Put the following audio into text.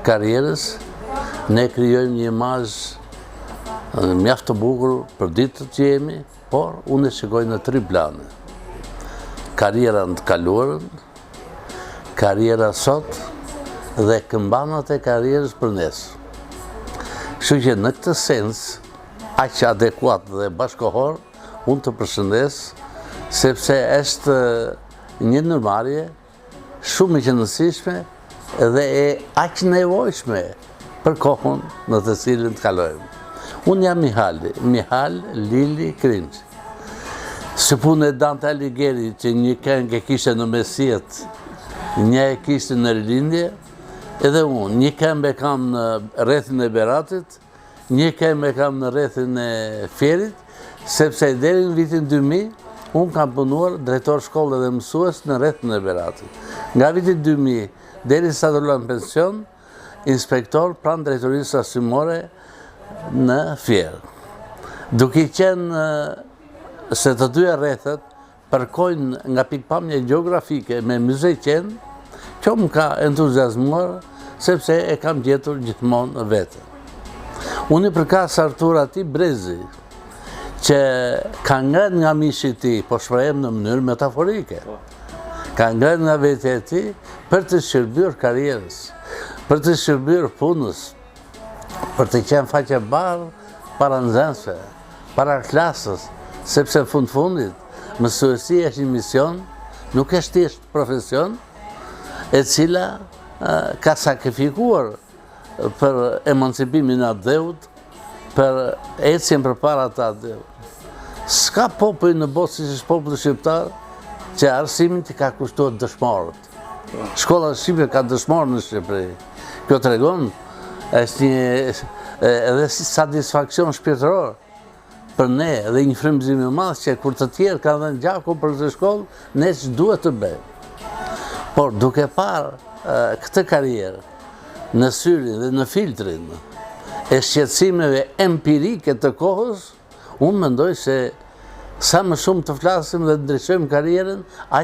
karrierës, ne krijojmë një imazh mjaft të bukur për ditët që jemi, por unë e shikoj në 3 plane. Karriera në të kaluarën, karriera sot dhe këmbanat e karrierës për nesër. Kështu që në këtë sens, aq adekuat dhe bashkohor, unë të përshëndes, sepse është një ndërmarrje shumë e qëndësishme dhe e aq nevojshme për kohën në të cilën të kalojmë. Unë jam Mihal Lili Krinç. Së punë e Dante Alighieri që një këngë e kishte në mesjet, një e kishte në rilindje, edhe unë, një këmbë e kam në rrethin e Beratit, një këmbë e kam në rrethin e Fierit, sepse deri në vitin 2000, unë kam punuar drejtor shkolle dhe mësues në rrethin e Beratit. Nga vitin 2000, deri sa të luam pension, inspektor pranë drejtorisë arsimore në Fier. Duke qenë se të dyja rrethet përkojnë nga pikpamje gjeografike me Muze Qen, që më ka entuziazmuar sepse e kam gjetur gjithmonë vete. Unë i përkas Artur Ati Brezi, që ka ngren nga mishi ti, po shprehem në mënyrë metaforike, ka ngren nga vete e ti për të shërbyer karrierës, për të shërbyer punës, për të qenë faqe barë para nxënësve, para klasës, sepse fundit mësuesia është një mision, nuk është thjesht profesion, e cila ka sakrifikuar për emancipimin e dheut, për ecjen përpara të dheut. S'ka popull në botë si është populli shqiptar që arsimin t'i ka kushtuar dëshmorët. Shkolla shqipe ka dëshmorë në Shqipëri. Kjo tregon është një edhe satisfaksion shpirtëror për ne dhe një frymëzim i madh që kur të tjerë kanë dhënë gjakun për këtë shkollë, ne ç'duhet të bëjmë. Por duke parë këtë karrierë në syrin dhe në filtrin e shqetësimeve empirike të kohës, unë mendoj se sa më shumë të flasim dhe të ndryshojmë karrierën, aq